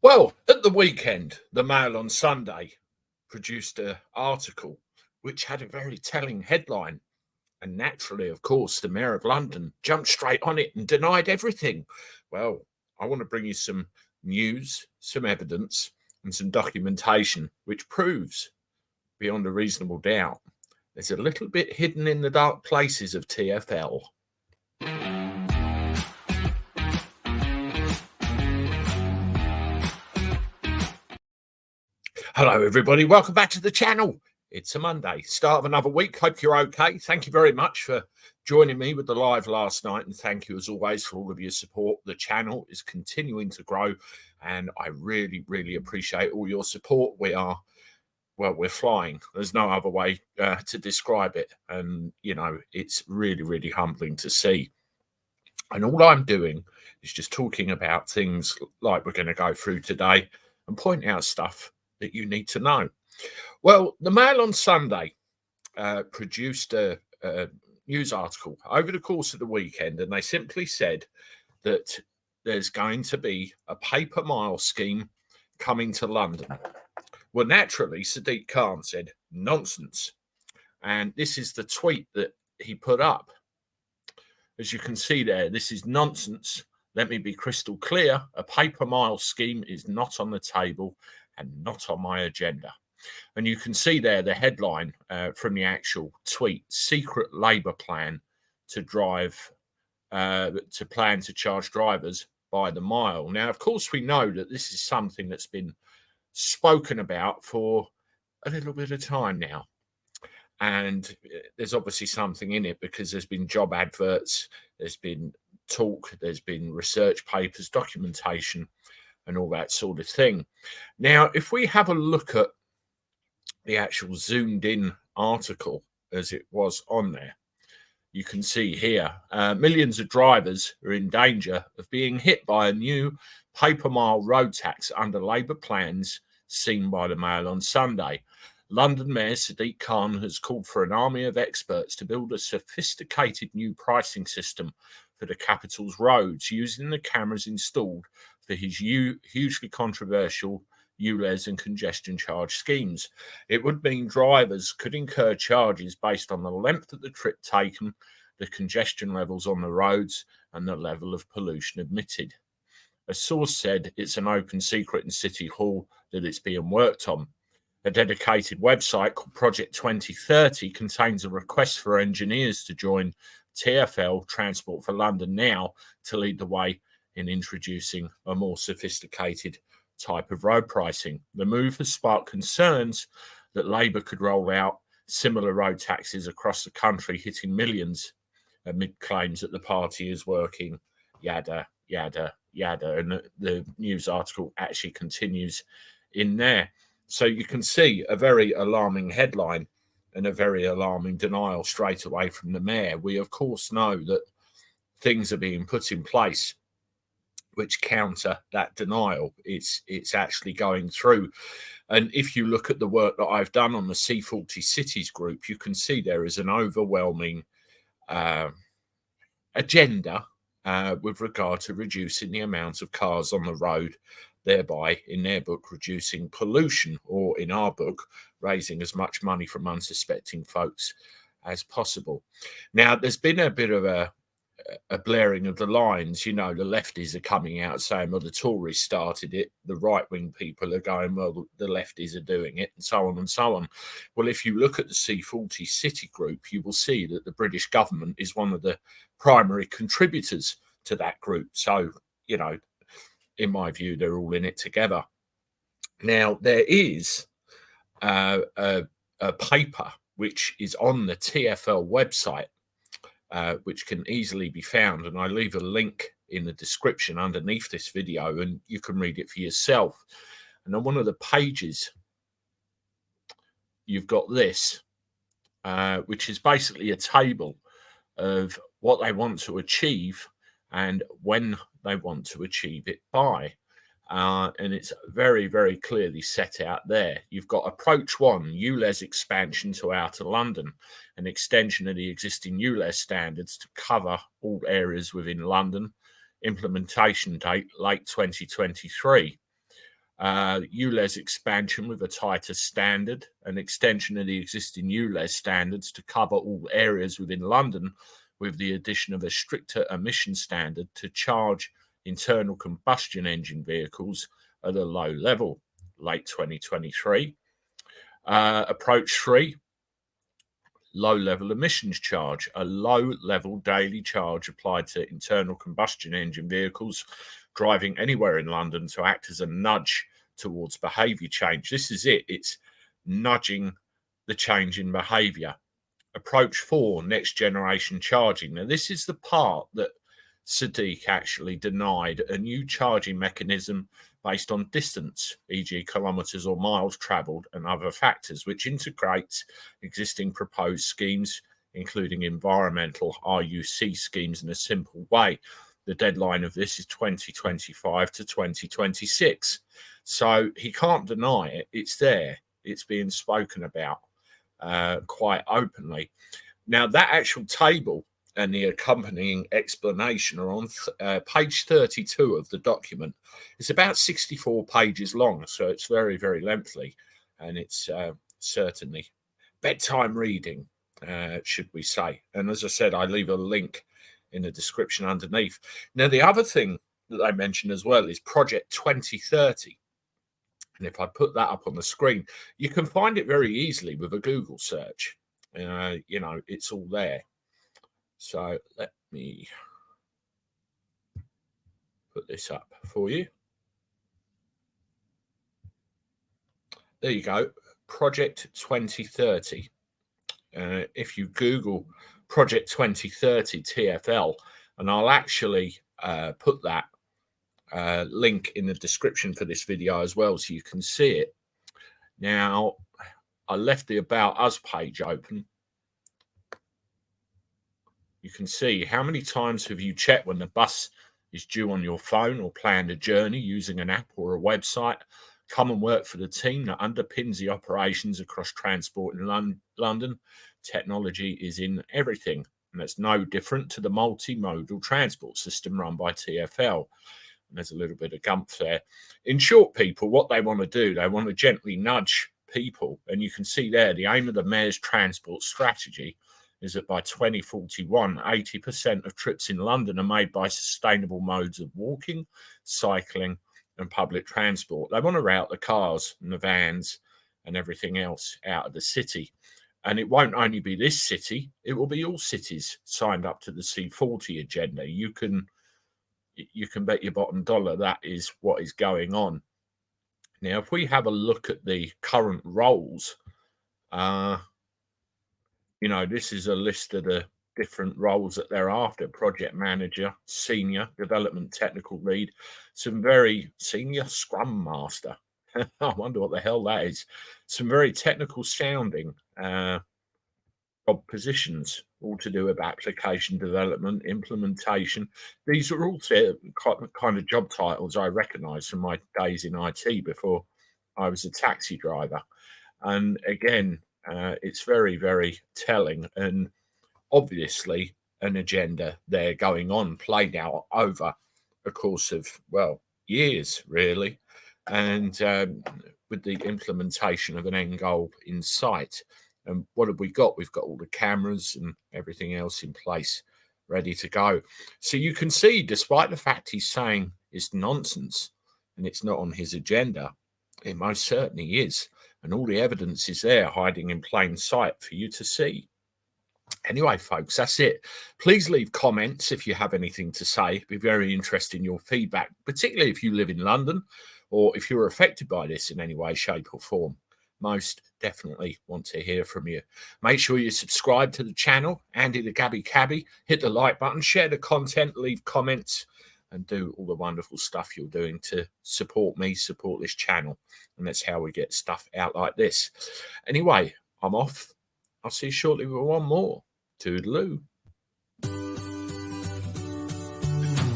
Well, at the weekend, the Mail on Sunday produced an article which had a very telling headline. And naturally, of course, the Mayor of London jumped straight on it and denied everything. Well, I want to bring you some news, some evidence, and some documentation which proves beyond a reasonable doubt there's a little bit hidden in the dark places of TFL. Hello, everybody. Welcome back to the channel. It's a Monday, start of another week. Hope you're okay. Thank you very much for joining me with the live last night. And thank you, as always, for all of your support. The channel is continuing to grow. And I really, really appreciate all your support. We're flying. There's no other way to describe it. And, it's really, really humbling to see. And all I'm doing is just talking about things like we're going to go through today and point out stuff that you need to know. Well, the Mail on Sunday produced a news article over the course of the weekend, and they simply said that there's going to be a paper mile scheme coming to London. Well, naturally, Sadiq Khan said, nonsense. And this is the tweet that he put up. As you can see there, this is nonsense. Let me be crystal clear. A paper mile scheme is not on the table and not on my agenda. And you can see there the headline from the actual tweet: secret Labour plan to plan to charge drivers by the mile. Now, of course, we know that this is something that's been spoken about for a little bit of time now. And there's obviously something in it because there's been job adverts, there's been talk, there's been research papers, documentation, and all that sort of thing. Now, if we have a look at the actual zoomed in article as it was on there, you can see here millions of drivers are in danger of being hit by a new paper mile road tax under Labour plans seen by the Mail on Sunday. London Mayor Sadiq Khan has called for an army of experts to build a sophisticated new pricing system for the capital's roads using the cameras installed for his hugely controversial ULEZ and congestion charge schemes. It would mean drivers could incur charges based on the length of the trip taken, the congestion levels on the roads, and the level of pollution emitted. A source said it's an open secret in City Hall that it's being worked on. A dedicated website called Project 2030 contains a request for engineers to join TFL Transport for London now to lead the way in introducing a more sophisticated type of road pricing. The move has sparked concerns that Labour could roll out similar road taxes across the country, hitting millions amid claims that the party is working, yada, yada, yada. And the news article actually continues in there. So you can see a very alarming headline and a very alarming denial straight away from the mayor. We, of course, know that things are being put in place which counter that denial. It's actually going through. And if you look at the work that I've done on the C40 Cities group, you can see there is an overwhelming agenda with regard to reducing the amount of cars on the road, thereby, in their book, reducing pollution, or in our book, raising as much money from unsuspecting folks as possible. Now, there's been a bit of a blurring of the lines. The lefties are coming out saying, well, the Tories started it. The right-wing people are going, well, the lefties are doing it, and so on and so on. Well, if you look at the C40 City group, you will see that the British government is one of the primary contributors to that group. So, in my view, they're all in it together. Now, there is a paper which is on the TFL website, which can easily be found. And I leave a link in the description underneath this video, and you can read it for yourself. And on one of the pages, you've got this, which is basically a table of what they want to achieve and when they want to achieve it by. And it's very, very clearly set out there. You've got approach 1, ULEZ expansion to outer London, an extension of the existing ULEZ standards to cover all areas within London. Implementation date, late 2023. ULEZ expansion with a tighter standard, an extension of the existing ULEZ standards to cover all areas within London, with the addition of a stricter emission standard to charge internal combustion engine vehicles at a low level, late 2023. Approach 3, low-level emissions charge, a low-level daily charge applied to internal combustion engine vehicles driving anywhere in London to act as a nudge towards behaviour change. This is it. It's nudging the change in behaviour. Approach 4, next generation charging. Now, this is the part that Sadiq actually denied, a new charging mechanism based on distance, e.g. kilometres or miles travelled, and other factors, which integrates existing proposed schemes, including environmental RUC schemes, in a simple way. The deadline of this is 2025 to 2026. So he can't deny it. It's there. It's being spoken about quite openly. Now, that actual table and the accompanying explanation are on page 32 of the document. It's about 64 pages long, so it's very, very lengthy, and it's certainly bedtime reading, should we say. And as I said, I leave a link in the description underneath. Now, the other thing that I mentioned as well is Project 2030. And if I put that up on the screen, you can find it very easily with a Google search. You know, it's all there. So let me put this up for you. There you go, Project 2030. If you Google Project 2030 TFL, and I'll actually put that link in the description for this video as well, so you can see it. Now, I left the About Us page open. You can see how many times have you checked when the bus is due on your phone, or planned a journey using an app or a website. Come and work for the team that underpins the operations across transport in London. Technology is in everything, and it's no different to the multimodal transport system run by TFL. And there's a little bit of gumph there. In short, people, what they want to do, they want to gently nudge people. And you can see there, the aim of the Mayor's transport strategy is that by 2041, 80% of trips in London are made by sustainable modes of walking, cycling, and public transport. They want to route the cars and the vans and everything else out of the city. And it won't only be this city, it will be all cities signed up to the C40 agenda. You can bet your bottom dollar that is what is going on. Now, if we have a look at the current roles, you know, this is a list of the different roles that they're after: project manager, senior, development technical lead, some very senior scrum master. I wonder what the hell that is. Some very technical sounding job positions, all to do with application development, implementation. These are all kind of job titles I recognise from my days in IT before I was a taxi driver. And again, it's very, very telling, and obviously an agenda there going on, played out over a course of, well, years, really, and with the implementation of an end goal in sight. And what have we got? We've got all the cameras and everything else in place, ready to go. So you can see, despite the fact he's saying it's nonsense and it's not on his agenda, it most certainly is. And all the evidence is there, hiding in plain sight for you to see. Anyway, folks, that's it. Please leave comments if you have anything to say. It'd be very interested in your feedback, particularly if you live in London or if you're affected by this in any way, shape or form. Most definitely want to hear from you. Make sure you subscribe to the channel, Andy the Gabby Cabby. Hit the like button, share the content, leave comments, and do all the wonderful stuff you're doing to support me, support this channel. And that's how we get stuff out like this. Anyway, I'm off. I'll see you shortly with one more. Toodaloo.